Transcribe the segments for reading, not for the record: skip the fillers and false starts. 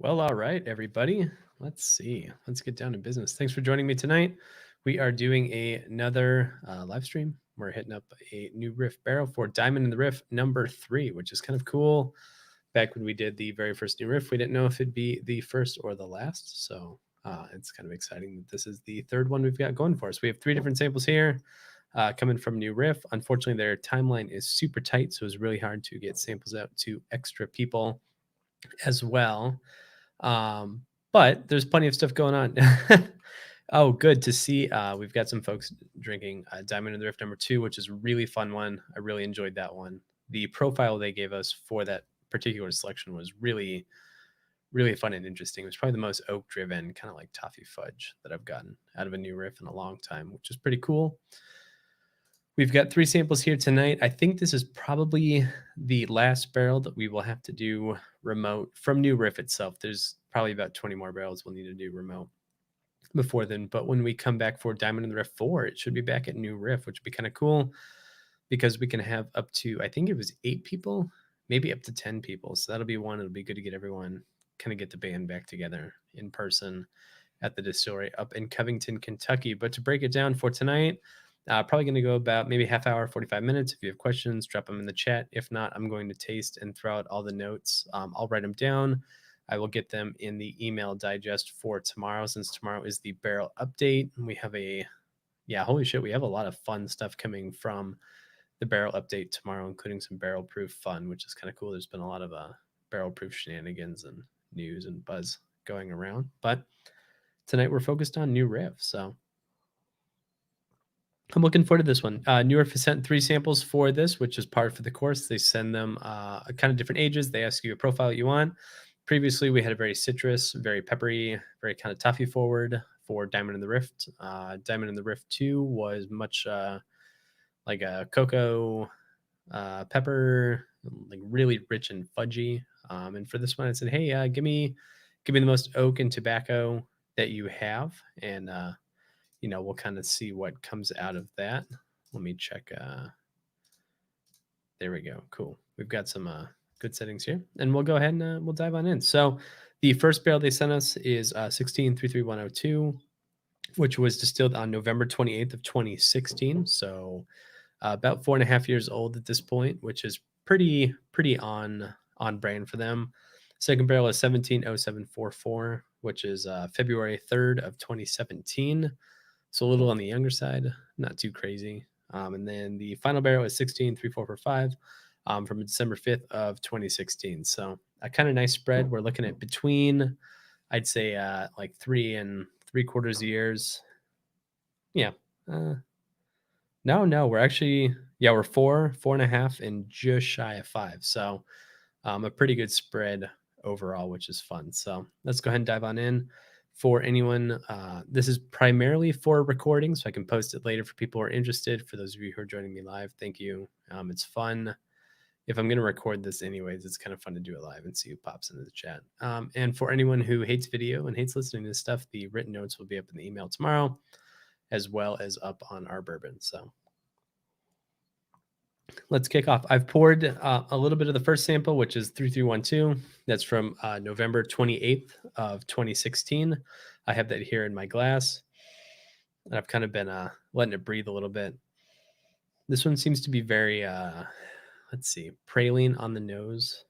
Well, all right, everybody. Let's see. Let's get down to business. Thanks for joining me tonight. We are doing another live stream. We're hitting up a new riff barrel for Diamond in the Riff number 3, which is kind of cool. Back when we did the very first new riff, we didn't know if it'd be the first or the last. So it's kind of exciting that this is the third one we've got going for us. We have 3 different samples here coming from New Riff. Unfortunately, their timeline is super tight, so it's really hard to get samples out to extra people as well. But there's plenty of stuff going on. Oh, good to see. We've got some folks drinking Diamond in the Rift number 2, which is a really fun one. I really enjoyed that one. The profile they gave us for that particular selection was really, really fun and interesting. It was probably the most oak driven, kind of like toffee fudge that I've gotten out of a new riff in a long time, which is pretty cool. We've got 3 samples here tonight. I think this is probably the last barrel that we will have to do remote from New Riff itself. There's probably about 20 more barrels we'll need to do remote before then. But when we come back for Diamond in the Riff 4, it should be back at New Riff, which would be kind of cool because we can have up to, I think it was 8 people, maybe up to 10 people. So that'll be one. It'll be good to get everyone, kind of get the band back together in person at the distillery up in Covington, Kentucky. But to break it down for tonight, probably going to go about maybe half hour, 45 minutes. If you have questions, drop them in the chat. If not, I'm going to taste and throw out all the notes. I'll write them down. I will get them in the email digest for tomorrow, since tomorrow is the barrel update. We have holy shit, we have a lot of fun stuff coming from the barrel update tomorrow, including some barrel proof fun, which is kind of cool. There's been a lot of barrel proof shenanigans and news and buzz going around. But tonight we're focused on New Riff, so I'm looking forward to this one. New Riff has sent 3 samples for this, which is par for the course. They send them kind of different ages. They ask you a profile that you want. Previously, we had a very citrus, very peppery, very kind of toffee forward for Diamond in the Rift. Diamond in the Rift 2 was much like a cocoa pepper, like really rich and fudgy. And for this one, I said, hey, give me the most oak and tobacco that you have, and we'll kind of see what comes out of that. Let me check. There we go. Cool. We've got some good settings here, and we'll go ahead and we'll dive on in. So the first barrel they sent us is 1633102, which was distilled on November 28th of 2016. So about 4.5 years old at this point, which is pretty on brand for them. Second barrel is 170744, which is February 3rd of 2017. So a little on the younger side, not too crazy. And then the final barrel is 163445 from December 5th of 2016. So a kind of nice spread. We're looking at between, I'd say, like 3 3/4 years. Yeah. No, we're actually, we're 4.5, and just shy of 5. So a pretty good spread overall, which is fun. So let's go ahead and dive on in. For anyone, this is primarily for recording, so I can post it later for people who are interested. For those of you who are joining me live, thank you. It's fun. If I'm going to record this anyways, it's kind of fun to do it live and see who pops into the chat. And for anyone who hates video and hates listening to this stuff, the written notes will be up in the email tomorrow, as well as up on our bourbon. So let's kick off. I've poured a little bit of the first sample, which is 3312. That's from November 28th of 2016. I have that here in my glass, and I've kind of been letting it breathe a little bit. This one seems to be very, let's see, praline on the nose.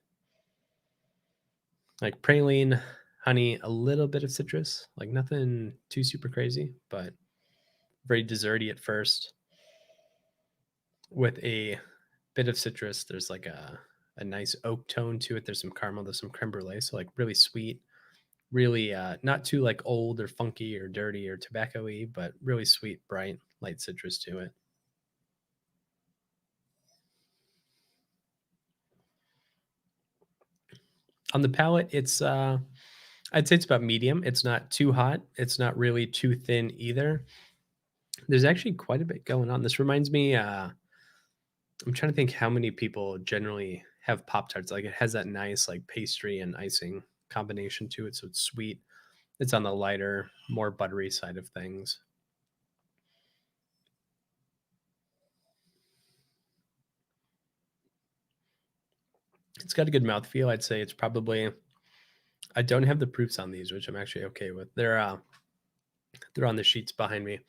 Like praline, honey, a little bit of citrus, like nothing too super crazy, but very desserty at first with a bit of citrus. There's like a nice oak tone to it. There's some caramel, there's some creme brulee. So like really sweet, really not too like old or funky or dirty or tobacco-y, but really sweet, bright, light citrus to it. On the palate, it's I'd say it's about medium. It's not too hot. It's not really too thin either. There's actually quite a bit going on. This reminds me, I'm trying to think how many people generally have Pop-Tarts. Like it has that nice like pastry and icing combination to it. So it's sweet. It's on the lighter, more buttery side of things. It's got a good mouthfeel. I'd say it's probably I don't have the proofs on these, which I'm actually okay with. They're on the sheets behind me.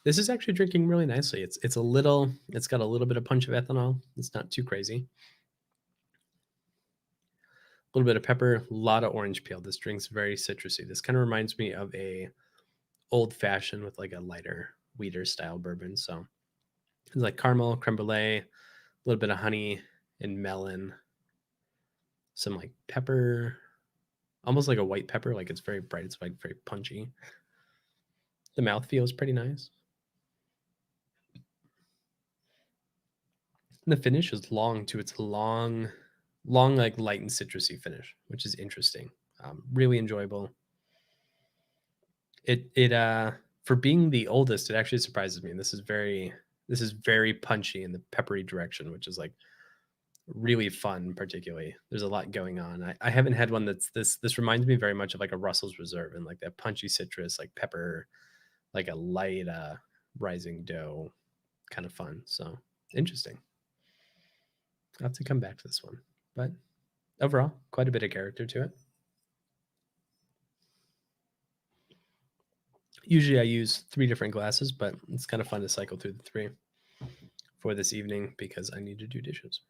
This is actually drinking really nicely. It's got a little bit of punch of ethanol. It's not too crazy. A little bit of pepper, a lot of orange peel. This drink's very citrusy. This kind of reminds me of a old fashioned with like a lighter wheater style bourbon. So it's like caramel, creme brulee, a little bit of honey and melon, some like pepper, almost like a white pepper. Like it's very bright. It's like very punchy. The mouth feels pretty nice. And the finish is long too. It's long, like light and citrusy finish, which is interesting. Really enjoyable. It for being the oldest, it actually surprises me. And this is very punchy in the peppery direction, which is like really fun. Particularly, there's a lot going on. I haven't had one that's this reminds me very much of like a Russell's Reserve and like that punchy citrus, like pepper, like a light rising dough, kind of fun. So interesting. I'll have to come back to this one, but overall, quite a bit of character to it. Usually I use 3 different glasses, but it's kind of fun to cycle through the 3 for this evening because I need to do dishes.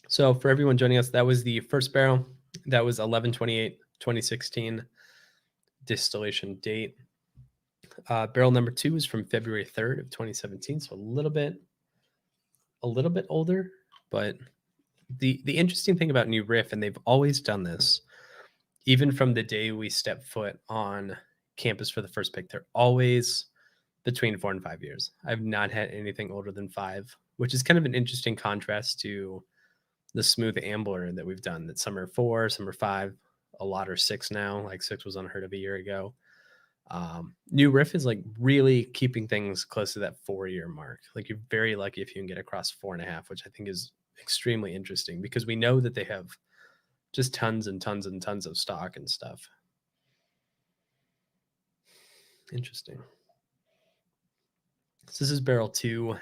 So for everyone joining us, that was the first barrel. That was 11/28/2016 distillation date. Barrel number 2 is from February 3rd of 2017, so a little bit older, but the interesting thing about New Riff, and they've always done this, even from the day we stepped foot on campus for the first pick, they're always between 4 and 5 years. I've not had anything older than 5, which is kind of an interesting contrast to the smooth ambler that we've done. That some are 4, some are 5, a lot are 6 now. Like 6 was unheard of a year ago. New Riff is like really keeping things close to that 4-year mark. Like you're very lucky if you can get across 4.5, which I think is extremely interesting because we know that they have just tons and tons and tons of stock and stuff. Interesting. So this is barrel 2.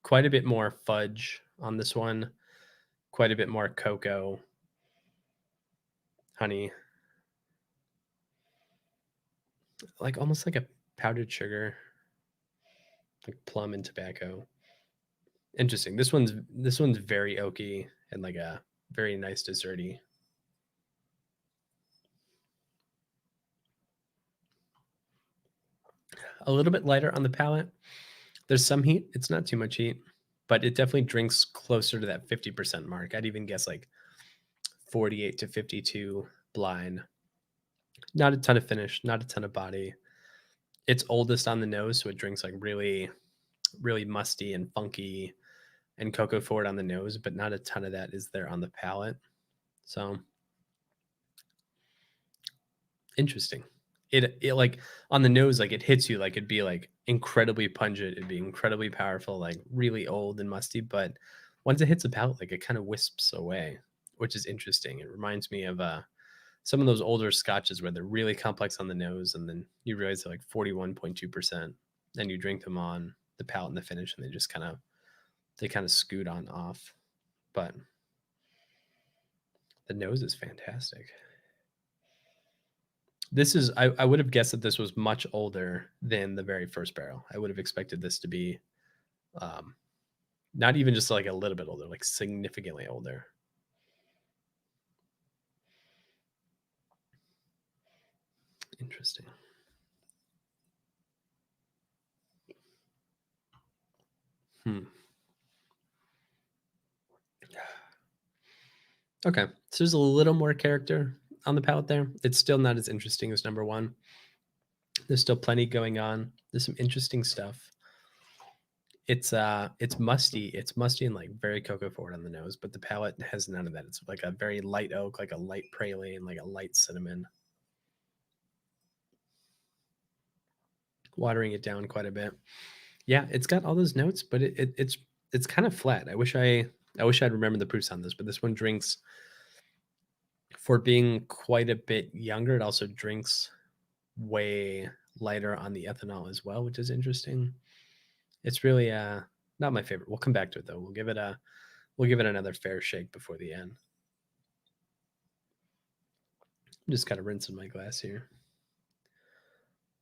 Quite a bit more fudge on this one. Quite a bit more cocoa, honey, like almost like a powdered sugar, like plum and tobacco. Interesting. This one's very oaky and like a very nice desserty. A little bit lighter on the palate. There's some heat. It's not too much heat, but it definitely drinks closer to that 50% mark. I'd even guess like 48 to 52 blind. Not a ton of finish, not a ton of body. It's oldest on the nose, so it drinks like really, really musty and funky and cocoa forward on the nose, but not a ton of that is there on the palate. So interesting. It like on the nose, like it hits you like it'd be like incredibly pungent, it'd be incredibly powerful, like really old and musty. But once it hits the palate, like it kind of wisps away, which is interesting. It reminds me of some of those older scotches where they're really complex on the nose, and then you realize they're like 41.2%, and you drink them on the palate and the finish, and they kind of scoot on off. But the nose is fantastic. This is I would have guessed that this was much older than the very first barrel. I would have expected this to be um, not even just like a little bit older, like significantly older. Interesting. Hmm. Okay, so there's a little more character on the palette there. It's still not as interesting as number 1. There's still plenty going on. There's some interesting stuff. It's musty. It's musty and like very cocoa forward on the nose, but the palate has none of that. It's like a very light oak, like a light praline, like a light cinnamon. Watering it down quite a bit. Yeah, it's got all those notes, but it's kind of flat. I wish I'd remembered the proofs on this, but this one drinks for being quite a bit younger. It also drinks way lighter on the ethanol as well, which is interesting. It's really not my favorite. We'll come back to it though. We'll give it another fair shake before the end. I'm just kind of rinsing my glass here.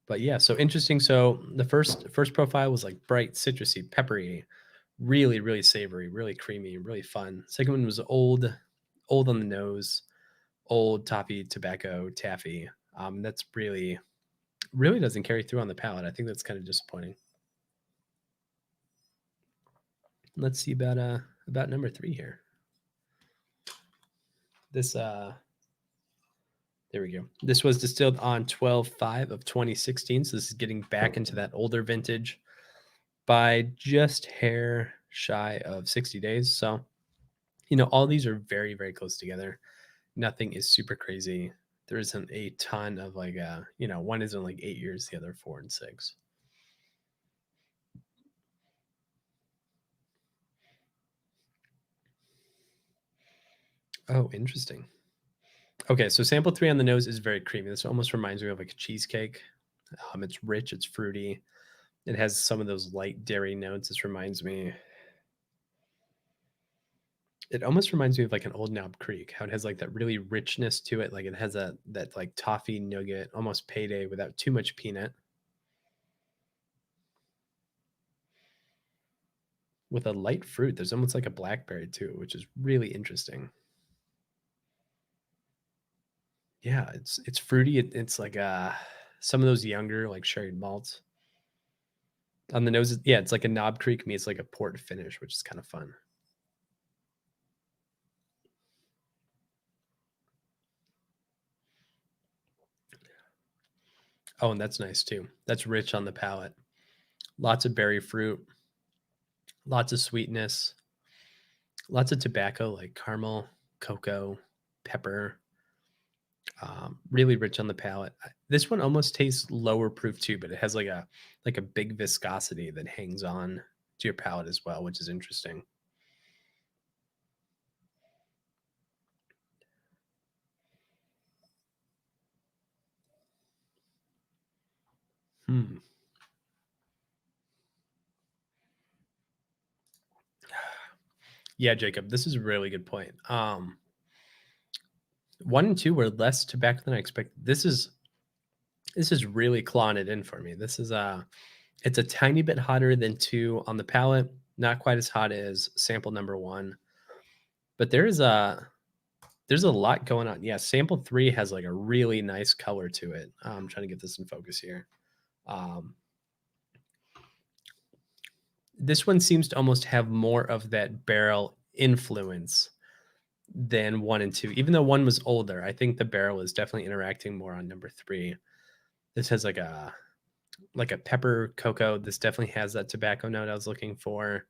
But yeah, so interesting. So the first profile was like bright, citrusy, peppery, really, really savory, really creamy, really fun. Second one was old on the nose, old toffee, tobacco, taffy. That's really doesn't carry through on the palate. I think that's kind of disappointing. Let's see about number 3 here. This there we go. This was distilled on 12/5 of 2016, so this is getting back into that older vintage by just hair shy of 60 days. So, all these are very, very close together. Nothing is super crazy. There isn't a ton of like, one isn't like 8 years, the other 4 and 6. Oh, interesting. Okay, so sample 3 on the nose is very creamy. This almost reminds me of like a cheesecake. It's rich, it's fruity. It has some of those light dairy notes. This reminds me It almost reminds me of like an Old Knob Creek, how it has like that really richness to it. Like it has that like toffee nougat, almost payday without too much peanut, with a light fruit. There's almost like a blackberry too, which is really interesting. Yeah, it's fruity. It's like some of those younger like sherry malts on the nose. Yeah, it's like a Knob Creek meets like a port finish, which is kind of fun. Oh, and that's nice too. That's rich on the palate. Lots of berry fruit, lots of sweetness, lots of tobacco like caramel, cocoa, pepper. Really rich on the palate. This one almost tastes lower proof too, but it has like a big viscosity that hangs on to your palate as well, which is interesting. Hmm. Yeah, Jacob, this is a really good point. 1 and 2 were less tobacco than I expected. This is really clawing it in for me. This is it's a tiny bit hotter than 2 on the palate, not quite as hot as sample number 1, but there's a lot going on. Yeah, sample 3 has like a really nice color to it. I'm trying to get this in focus here. Um, this one seems to almost have more of that barrel influence than 1 and 2. Even though 1 was older, I think the barrel is definitely interacting more on number 3. This has like a pepper cocoa. This definitely has that tobacco note I was looking for,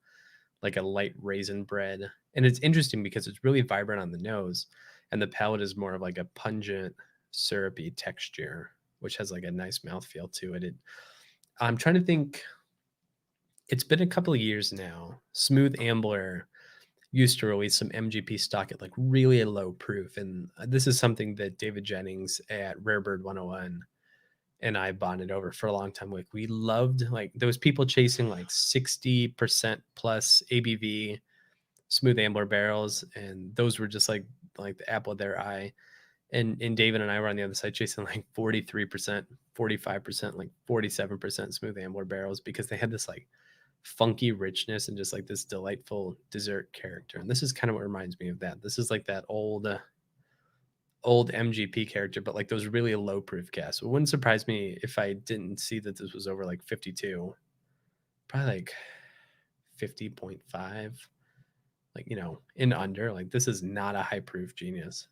like a light raisin bread. And it's interesting because it's really vibrant on the nose, and the palate is more of like a pungent, syrupy texture, which has like a nice mouthfeel to it. I'm trying to think. It's been a couple of years now. Smooth Ambler used to release some MGP stock at like really low proof, and this is something that David Jennings at Rarebird 101 and I bonded over for a long time. Like we loved like those people chasing like 60% plus ABV smooth ambler barrels, and those were just like the apple of their eye. And David and I were on the other side chasing like 43%, 45%, like 47% smooth ambler barrels because they had this like funky richness and just like this delightful dessert character. And this is kind of what reminds me of that. This is like that old MGP character, but like those really low proof casks. It wouldn't surprise me if I didn't see that this was over like 52, probably like 50.5, like, in under. Like this is not a high proof genius.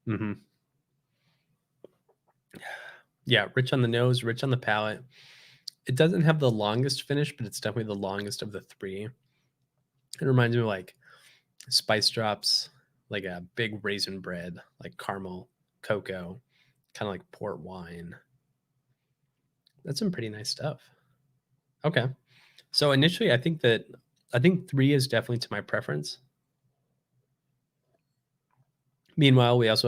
Hmm. Yeah, rich on the nose, rich on the palate. It doesn't have the longest finish, but it's definitely the longest of the 3. It reminds me of like spice drops, like a big raisin bread, like caramel, cocoa, kind of like port wine. That's some pretty nice stuff. Okay. So initially, I think 3 is definitely to my preference. Meanwhile, we have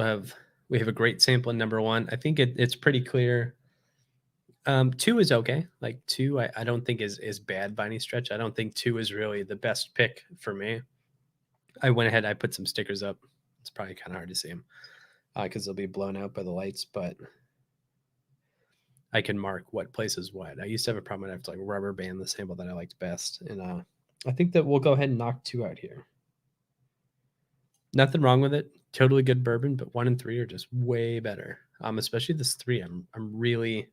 a great sample in number 1. I think it's pretty clear. 2 is okay. Like 2, I don't think is bad by any stretch. I don't think 2 is really the best pick for me. I went ahead, I put some stickers up. It's probably kind of hard to see them because they'll be blown out by the lights, but I can mark what place is what. I used to have a problem. I'd have to like rubber band the sample that I liked best. And I think that we'll go ahead and knock 2 out here. Nothing wrong with it. Totally good bourbon, but 1 and 3 are just way better. Especially this 3. I'm really,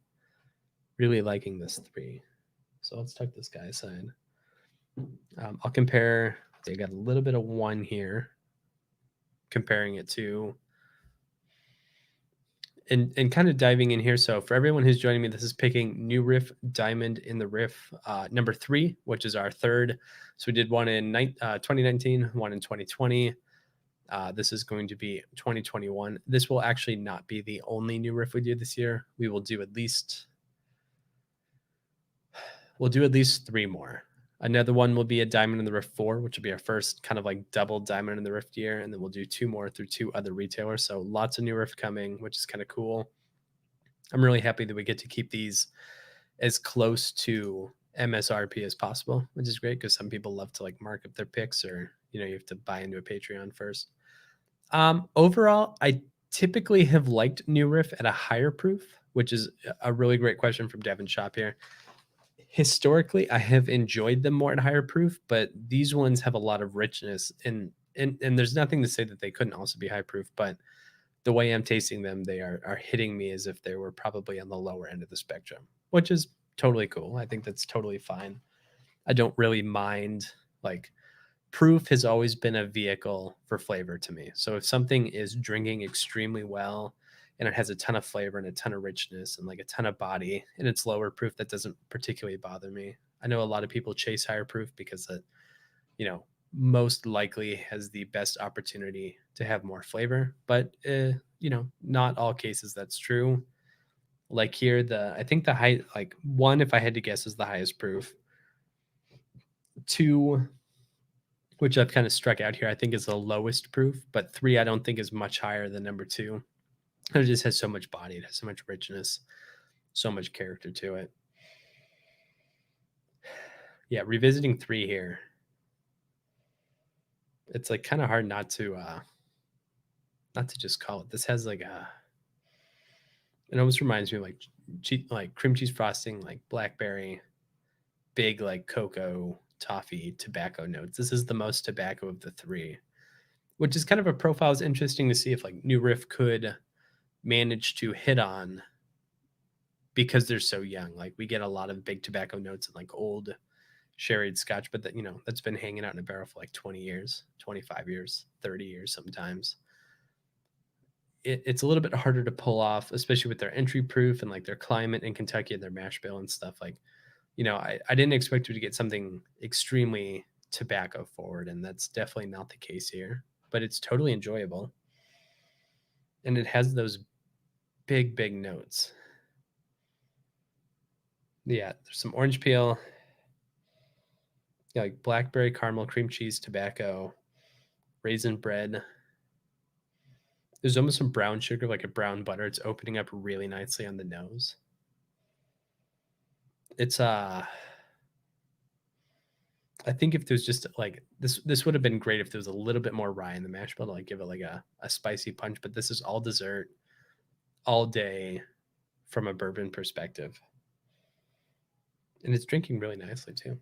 really liking this 3. So let's tuck this guy aside. I'll compare. I got a little bit of 1 here, comparing it to, and kind of diving in here. So for everyone who's joining me, this is picking New Riff Diamond in the Riff number 3, which is our third. So we did one in 2019, one in 2020. This is going to be 2021. This will actually not be the only New Riff we do this year. We will do at least, we'll do at least 3 more. Another one will be a Diamond in the Rift 4, which will be our first kind of like double Diamond in the Rift year. And then we'll do 2 more through 2 other retailers. So lots of New Rift coming, which is kind of cool. I'm really happy that we get to keep these as close to MSRP as possible, which is great because some people love to like mark up their picks, or, you know, you have to buy into a Patreon first. Overall, I typically have liked New Riff at a higher proof, which is a really great question from Devin Shop here. Historically, I have enjoyed them more at higher proof, but these ones have a lot of richness, and there's nothing to say that they couldn't also be high proof, but the way I'm tasting them, they are hitting me as if they were probably on the lower end of the spectrum, which is totally cool. I think that's totally fine. I don't really mind, like, proof has always been a vehicle for flavor to me. So if something is drinking extremely well and it has a ton of flavor and a ton of richness and like a ton of body and it's lower proof, that doesn't particularly bother me. I know a lot of people chase higher proof because it, you know, most likely has the best opportunity to have more flavor, but you know, not all cases that's true. Like here, I think the high, like 1, if I had to guess, is the highest proof. 2, which I've kind of struck out here, I think is the lowest proof, but 3 I don't think is much higher than number 2. It just has so much body, it has so much richness, so much character to it. Yeah, revisiting 3 here, it's like kind of hard not to just call it. This has like it almost reminds me of like cream cheese frosting, like blackberry, big like cocoa, toffee, tobacco notes. This is the most tobacco of the 3, which is kind of a profile. Is interesting to see if like New Riff could manage to hit on, because they're so young. Like we get a lot of big tobacco notes and like old sherried scotch, but that, you know, that's been hanging out in a barrel for like 20 years, 25 years, 30 years sometimes. It's a little bit harder to pull off, especially with their entry proof and like their climate in Kentucky and their mash bill and stuff. Like, you know, I didn't expect you to get something extremely tobacco forward, and that's definitely not the case here, but it's totally enjoyable. And it has those big notes. Yeah, there's some orange peel, yeah, like blackberry, caramel, cream cheese, tobacco, raisin bread. There's almost some brown sugar, like a brown butter. It's opening up really nicely on the nose. It's I think if there's just like this would have been great if there was a little bit more rye in the mash bill to like give it like a spicy punch, but this is all dessert all day from a bourbon perspective. And it's drinking really nicely too.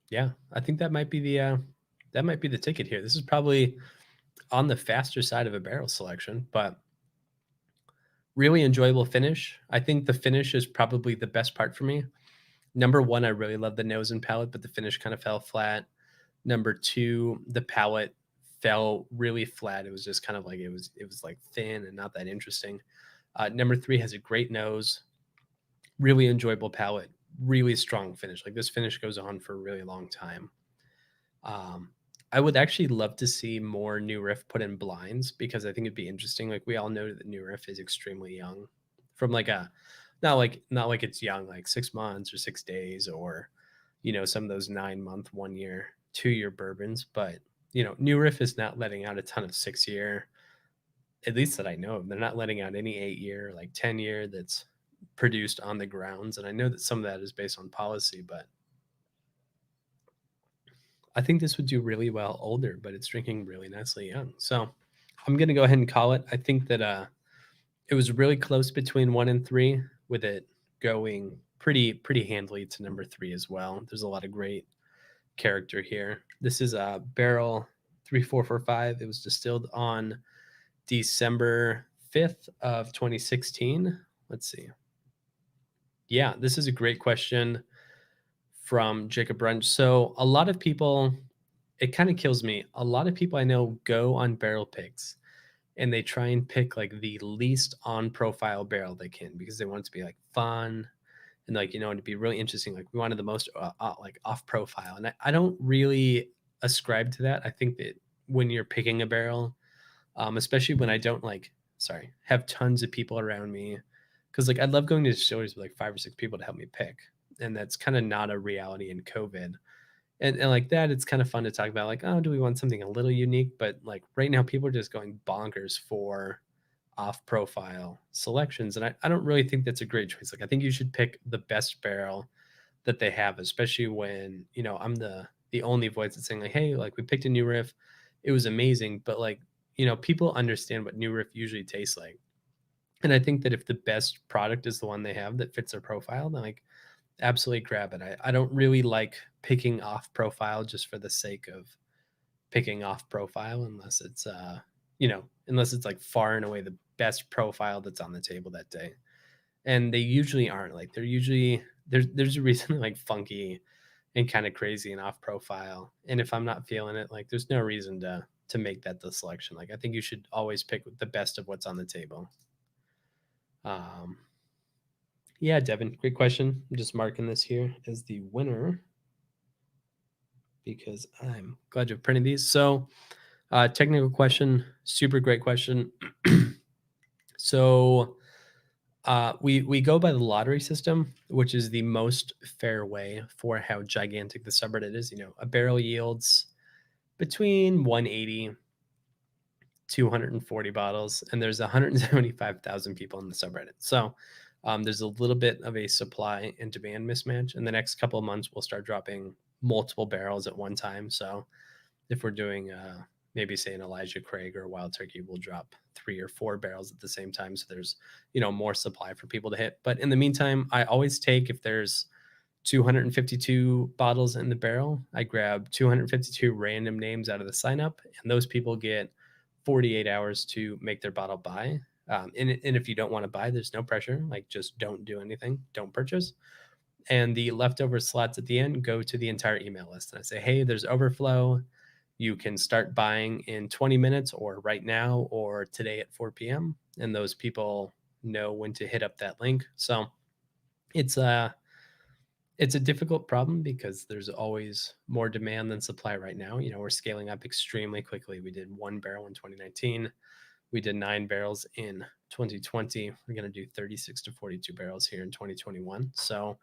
Yeah, I think that might be the ticket here. This is probably on the faster side of a barrel selection, but really enjoyable finish. I think the finish is probably the best part for me. Number 1, I really love the nose and palate, but the finish kind of fell flat. Number 2, the palate fell really flat. It was just kind of like it was like thin and not that interesting. Number 3 has a great nose, really enjoyable palate, really strong finish. Like this finish goes on for a really long time. I would actually love to see more New Riff put in blinds, because I think it'd be interesting. Like we all know that New Riff is extremely young, from like a not like it's young like 6 months or 6 days, or, you know, some of those 9-month, 1 year, 2 year bourbons. But, you know, New Riff is not letting out a ton of 6 year, at least that I know of. They're not letting out any 8 year, like 10 year that's produced on the grounds. And I know that some of that is based on policy, but I think this would do really well older, but it's drinking really nicely young. So I'm going to go ahead and call it. I think that it was really close between 1 and 3, with it going pretty handily to number 3 as well. There's a lot of great character here. This is a barrel 3445. It was distilled on December 5th of 2016. Let's see. Yeah, this is a great question from Jacob Brunch. So a lot of people, it kind of kills me. A lot of people I know go on barrel picks and they try and pick like the least on profile barrel they can because they want it to be like fun and like, to be really interesting. Like we wanted the most like off profile. And I don't really ascribe to that. I think that when you're picking a barrel, especially when I don't have tons of people around me, because like I love going to distilleries with like 5 or 6 people to help me pick, and that's kind of not a reality in COVID. And like that, it's kind of fun to talk about like, oh, do we want something a little unique? But like right now, people are just going bonkers for off profile selections, and I don't really think that's a great choice. Like I think you should pick the best barrel that they have, especially when I'm the only voice that's saying like, hey, like we picked a new riff, it was amazing, but like people understand what new riff usually tastes like, and I think that if the best product is the one they have that fits their profile, then like absolutely grab it. I don't really like picking off profile just for the sake of picking off profile unless it's unless it's like far and away the best profile that's on the table that day, and they usually aren't. Like they're usually there's a reason they're like funky and kind of crazy and off profile. And if I'm not feeling it, like there's no reason to make that the selection. Like I think you should always pick the best of what's on the table. Um, yeah, Devin, great question. I'm just marking this here as the winner because I'm glad you've printed these. So, technical question, super great question. So, we go by the lottery system, which is the most fair way for how gigantic the subreddit is. A barrel yields between 180 240 bottles, and there's 175,000 people in the subreddit. So there's a little bit of a supply and demand mismatch. In the next couple of months, we'll start dropping multiple barrels at one time. So if we're doing maybe say an Elijah Craig or a Wild Turkey, we'll drop 3 or 4 barrels at the same time. So there's more supply for people to hit. But in the meantime, I always take, if there's 252 bottles in the barrel, I grab 252 random names out of the sign up, and those people get 48 hours to make their bottle buy. And if you don't want to buy, there's no pressure. Like just don't do anything, don't purchase. And the leftover slots at the end go to the entire email list. And I say, hey, there's overflow. You can start buying in 20 minutes or right now or today at 4 p.m. And those people know when to hit up that link. So it's a difficult problem because there's always more demand than supply right now. We're scaling up extremely quickly. We did 1 barrel in 2019. We did 9 barrels in 2020. We're going to do 36 to 42 barrels here in 2021. So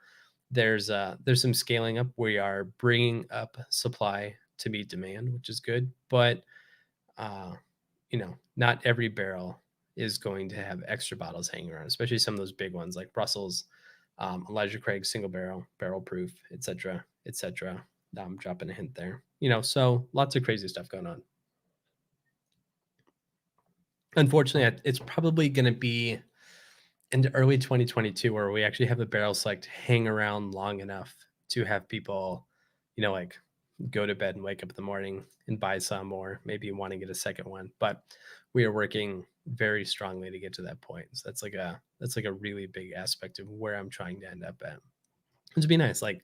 there's some scaling up. We are bringing up supply to meet demand, which is good. But not every barrel is going to have extra bottles hanging around, especially some of those big ones like Brussels, Elijah Craig, single barrel, barrel proof, etc., etc. I'm dropping a hint there. So lots of crazy stuff going on. Unfortunately, it's probably going to be into early 2022 where we actually have the barrel select hang around long enough to have people, like go to bed and wake up in the morning and buy some, or maybe want to get a second one. But we are working very strongly to get to that point. So that's like a really big aspect of where I'm trying to end up at. Which would be nice. Like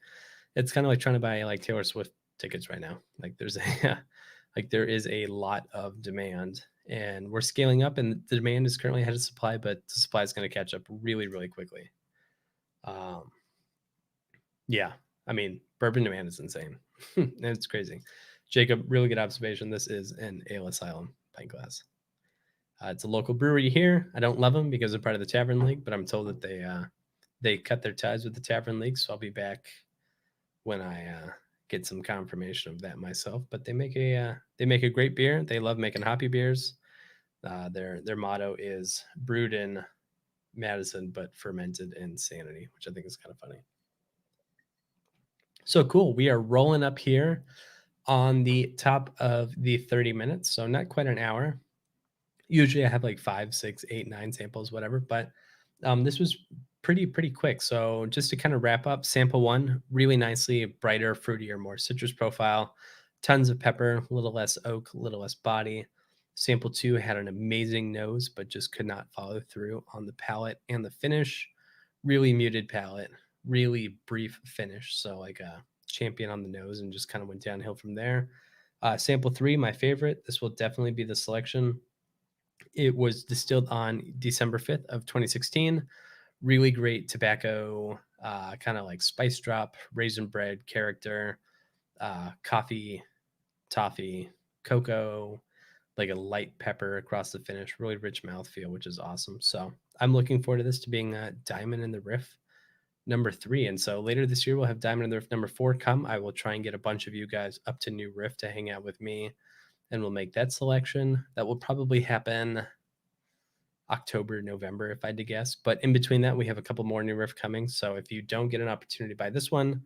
it's kind of like trying to buy like Taylor Swift tickets right now. Like there's a like there is a lot of demand, and we're scaling up, and the demand is currently ahead of supply, but the supply is going to catch up really quickly. Yeah, I mean, bourbon demand is insane. It's crazy. Jacob, really good observation. This is an Ale Asylum pint glass. It's a local brewery here. I don't love them because they're part of the Tavern League, but I'm told that they cut their ties with the Tavern League, so I'll be back when I get some confirmation of that myself. But they make a great beer. They love making hoppy beers. Their motto is brewed in Madison, but fermented insanity, which I think is kind of funny. So cool. We are rolling up here on the top of the 30 minutes. So not quite an hour. Usually I have like 5, 6, 8, 9 samples, whatever, but this was pretty quick. So just to kind of wrap up, sample 1, really nicely brighter, fruitier, more citrus profile, tons of pepper, a little less oak, a little less body. Sample 2 had an amazing nose, but just could not follow through on the palate and the finish. Really muted palate, really brief finish. So like a champion on the nose, and just kind of went downhill from there. Sample 3, my favorite. This will definitely be the selection. It was distilled on December 5th of 2016. Really great tobacco, kind of like spice drop, raisin bread character, coffee, toffee, cocoa, like a light pepper across the finish. Really rich mouthfeel, which is awesome. So I'm looking forward to this to being Diamond in the Riff number 3. And so later this year, we'll have Diamond in the Riff number 4 come. I will try and get a bunch of you guys up to New Riff to hang out with me, and we'll make that selection. That will probably happen October, November, if I had to guess. But in between that, we have a couple more New Riff coming. So if you don't get an opportunity to buy this one,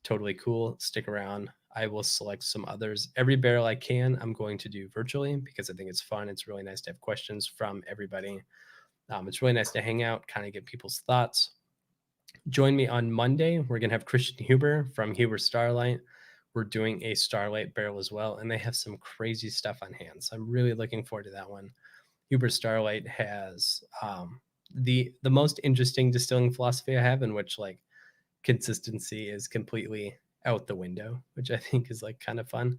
totally cool. Stick around. I will select some others. Every barrel I can, I'm going to do virtually because I think it's fun. It's really nice to have questions from everybody. It's really nice to hang out, kind of get people's thoughts. Join me on Monday. We're going to have Christian Huber from Huber Starlight. We're doing a Starlight barrel as well, and they have some crazy stuff on hand. So I'm really looking forward to that one. Huber Starlight has the most interesting distilling philosophy I have, in which like consistency is completely out the window, which I think is like kind of fun.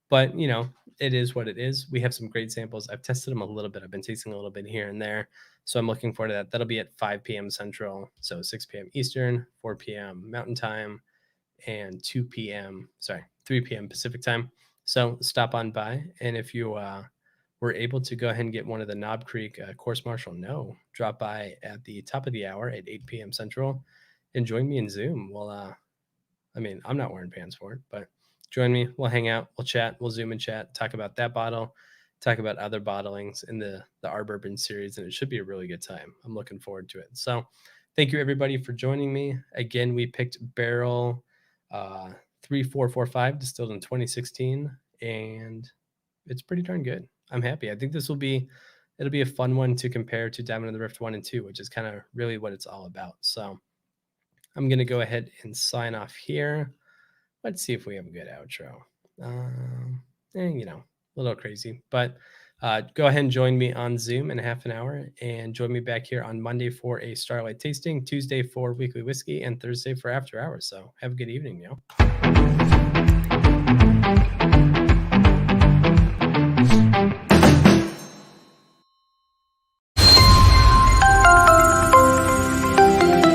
But you know, it is what it is. We have some great samples. I've tested them a little bit. I've been tasting a little bit here and there. So I'm looking forward to that. That'll be at 5 p.m. Central, so 6 p.m. Eastern, 4 p.m. Mountain Time, and 3 p.m. Pacific Time. So stop on by, and if you were able to go ahead and get one of the Knob Creek course marshal, drop by at the top of the hour at 8 p.m. Central and join me in Zoom. Well, I mean, I'm not wearing pants for it, but join me. We'll hang out, we'll chat, we'll Zoom and chat, talk about that bottle, talk about other bottlings in the Our Bourbon series, and it should be a really good time. I'm looking forward to it. So thank you, everybody, for joining me. Again, we picked barrel 3445, distilled in 2016, and it's pretty darn good. I'm happy. I think it'll be a fun one to compare to Diamond in the Rift 1 and 2, which is kind of really what it's all about. So I'm going to go ahead and sign off here. Let's see if we have a good outro. A little crazy, but go ahead and join me on Zoom in half an hour, and join me back here on Monday for a Starlight tasting, Tuesday for weekly whiskey, and Thursday for after hours. So have a good evening,